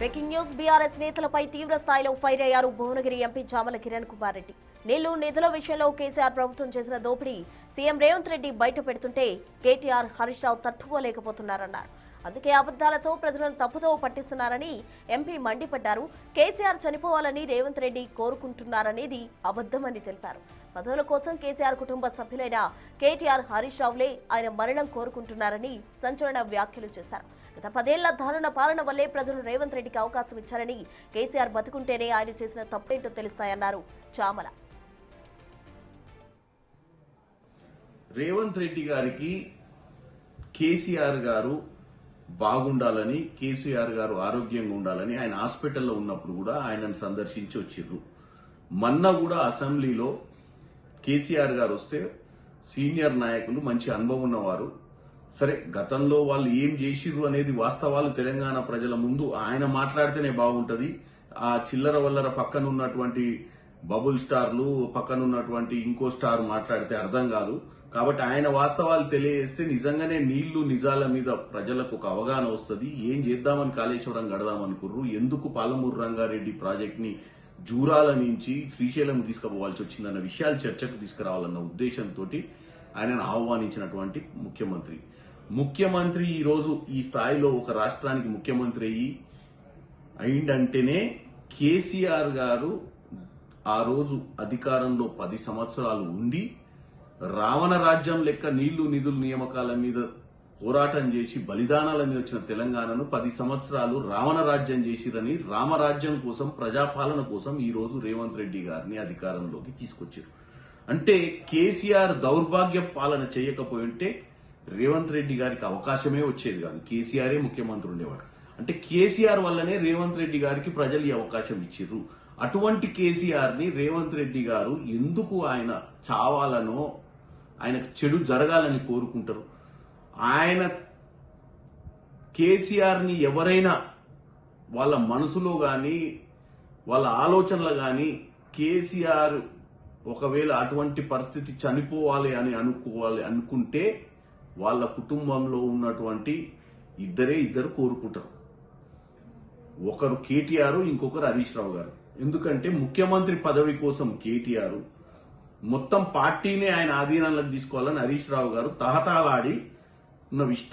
Breaking news BRS నేతలపై తీవ్ర స్థాయిలో ఫైర్ అయ్యారు భువనగిరి ఎంపీ చామల కిరణ్ కుమార్ రెడ్డి. నీళ్లు నిధుల విషయంలో కేసీఆర్ ప్రభుత్వం చేసిన దోపిడీ సీఎం రేవంత్ రెడ్డి బయట పెడుతుంటే కేటీఆర్ హరీష్ రావు తట్టుకోలేకపోతున్నారన్నారు. అందుకే అబద్దాలతో ప్రజలను తప్పుదో పట్టిస్తున్నారని ఎంపీ మండిపడ్డారు. కేసీఆర్ చనిపోవాలని రేవంత్ రెడ్డి కోరుకుంటున్నారనేది అబద్దమని తెలిపారు. పదవుల కోసం కేసీఆర్ కుటుంబ సభ్యులైన కేటీఆర్ హరీష్ రావులే ఆయన మరణం కోరుకుంటున్నారని సంచలన వ్యాఖ్యలు చేశారు. గత 10 ఏళ్ల దారుణ పాలన వల్లే ప్రజలు రేవంత్ రెడ్డికి అవకాశం ఇచ్చారని, కేసీఆర్ బతుకుంటేనే ఆయన చేసిన తప్పేంటో తెలుస్తాయన్నారు చామల. రేవంత్ రెడ్డి గారికి కేసీఆర్ గారు బాగుండాలని, కేసీఆర్ గారు ఆరోగ్యంగా ఉండాలని ఆయన హాస్పిటల్లో ఉన్నప్పుడు కూడా ఆయనను సందర్శించి వచ్చిర్రు. మొన్న కూడా అసెంబ్లీలో కేసీఆర్ గారు వస్తే సీనియర్ నాయకులు, మంచి అనుభవం ఉన్నవారు, సరే గతంలో వాళ్ళు ఏం చేసిర్రు అనేది వాస్తవాలు తెలంగాణ ప్రజల ముందు ఆయన మాట్లాడితేనే బాగుంటది. ఆ చిల్లర వల్లర పక్కన ఉన్నటువంటి బబుల్ స్టార్లు, పక్కన ఉన్నటువంటి ఇంకో స్టార్ మాట్లాడితే అర్థం కాదు. కాబట్టి ఆయన వాస్తవాలు తెలియజేస్తే నిజంగానే నీళ్లు నిజాల మీద ప్రజలకు ఒక అవగాహన వస్తుంది. ఏం చేద్దామని కాళేశ్వరం గడదామనుకుర్రు, ఎందుకు పాలమూరు రంగారెడ్డి ప్రాజెక్ట్ ని జూరాల నుంచి శ్రీశైలం తీసుకుపోవాల్సి వచ్చిందన్న విషయాలు చర్చకు తీసుకురావాలన్న ఉద్దేశంతో ఆయనను ఆహ్వానించినటువంటి ముఖ్యమంత్రి ఈ రోజు ఈ స్థాయిలో ఒక రాష్ట్రానికి ముఖ్యమంత్రి అయిందంటేనే కేసీఆర్ గారు ఆ రోజు అధికారంలో 10 సంవత్సరాలు ఉండి రావణ రాజ్యం లెక్క నీళ్లు నిధుల నియామకాల మీద పోరాటం చేసి బలిదానాల మీద వచ్చిన తెలంగాణను 10 సంవత్సరాలు రావణ రాజ్యం చేసిరని, రామరాజ్యం కోసం, ప్రజాపాలన కోసం ఈ రోజు రేవంత్ రెడ్డి గారిని అధికారంలోకి తీసుకొచ్చారు. అంటే కేసీఆర్ దౌర్భాగ్య పాలన చేయకపోయింటే రేవంత్ రెడ్డి గారికి అవకాశమే వచ్చేది కాదు, కేసీఆరే ముఖ్యమంత్రి ఉండేవాడు. అంటే కేసీఆర్ వల్లనే రేవంత్ రెడ్డి గారికి ప్రజలు ఈ అవకాశం ఇచ్చిర్రు. అటువంటి కేసీఆర్ ని రేవంత్ రెడ్డి గారు ఎందుకు ఆయన చావాలనో, ఆయనకు చెడు జరగాలని కోరుకుంటారు? ఆయన కేసీఆర్ ని ఎవరైనా వాళ్ళ మనసులో గాని వాళ్ళ ఆలోచనలు గాని కేసీఆర్ ఒకవేళ అటువంటి పరిస్థితి చనిపోవాలి అని అనుకుంటే వాళ్ళ కుటుంబంలో ఉన్నటువంటి ఇద్దరు కోరుకుంటారు. ఒకరు కేటీఆర్, ఇంకొకరు హరీష్ రావు గారు. ఎందుకంటే ముఖ్యమంత్రి పదవి కోసం కేటీఆర్ మొత్తం పార్టీనే ఆయన ఆధీనంలోకి తీసుకోవాలని హరీష్ రావు గారు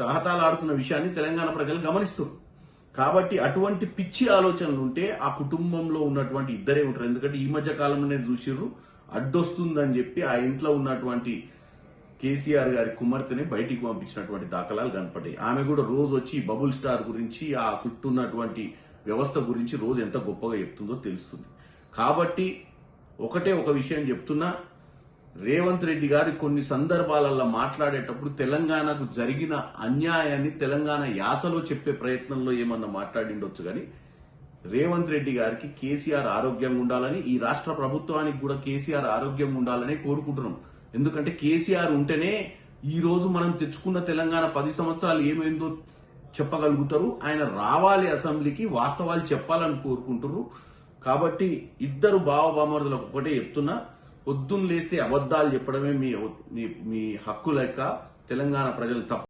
తహతాలాడుతున్న విషయాన్ని తెలంగాణ ప్రజలు గమనిస్తారు. కాబట్టి అటువంటి పిచ్చి ఆలోచనలు ఉంటే ఆ కుటుంబంలో ఉన్నటువంటి ఇద్దరే ఉంటారు. ఎందుకంటే ఈ మధ్య కాలంలోనే చూసిర్రు, అడ్డొస్తుందని చెప్పి ఆ ఇంట్లో ఉన్నటువంటి కేసీఆర్ గారి కుమార్తెని బయటికి పంపించినటువంటి దాఖలాలు కనపడ్డాయి. ఆమె కూడా రోజు వచ్చి బబుల్ స్టార్ గురించి, ఆ చుట్టూ ఉన్నటువంటి వ్యవస్థ గురించి రోజు ఎంత గొప్పగా చెప్తుందో తెలుస్తుంది. కాబట్టి ఒక విషయం చెప్తున్నా, రేవంత్ రెడ్డి గారి కొన్ని సందర్భాలలో మాట్లాడేటప్పుడు తెలంగాణకు జరిగిన అన్యాయాన్ని తెలంగాణ యాసలో చెప్పే ప్రయత్నంలో ఏమన్నా మాట్లాడిండొచ్చు. కానీ రేవంత్ రెడ్డి గారికి కేసీఆర్ ఆరోగ్యంగా ఉండాలని, ఈ రాష్ట్ర ప్రభుత్వానికి కూడా కేసీఆర్ ఆరోగ్యంగా ఉండాలని కోరుకుంటున్నాం. ఎందుకంటే కేసీఆర్ ఉంటేనే ఈ రోజు మనం తెచ్చుకున్న తెలంగాణ 10 సంవత్సరాలు ఏమైందో చెప్పగలుగుతారు. ఆయన రావాలి అసెంబ్లీకి, వాస్తవాలు చెప్పాలని కోరుకుంటారు. కాబట్టి ఇద్దరు బావబామరులకు ఒకటే చెప్తున్నా, పొద్దున్న లేస్తే అబద్దాలు చెప్పడమే మీ హక్కు లెక్క తెలంగాణ ప్రజలు తప్ప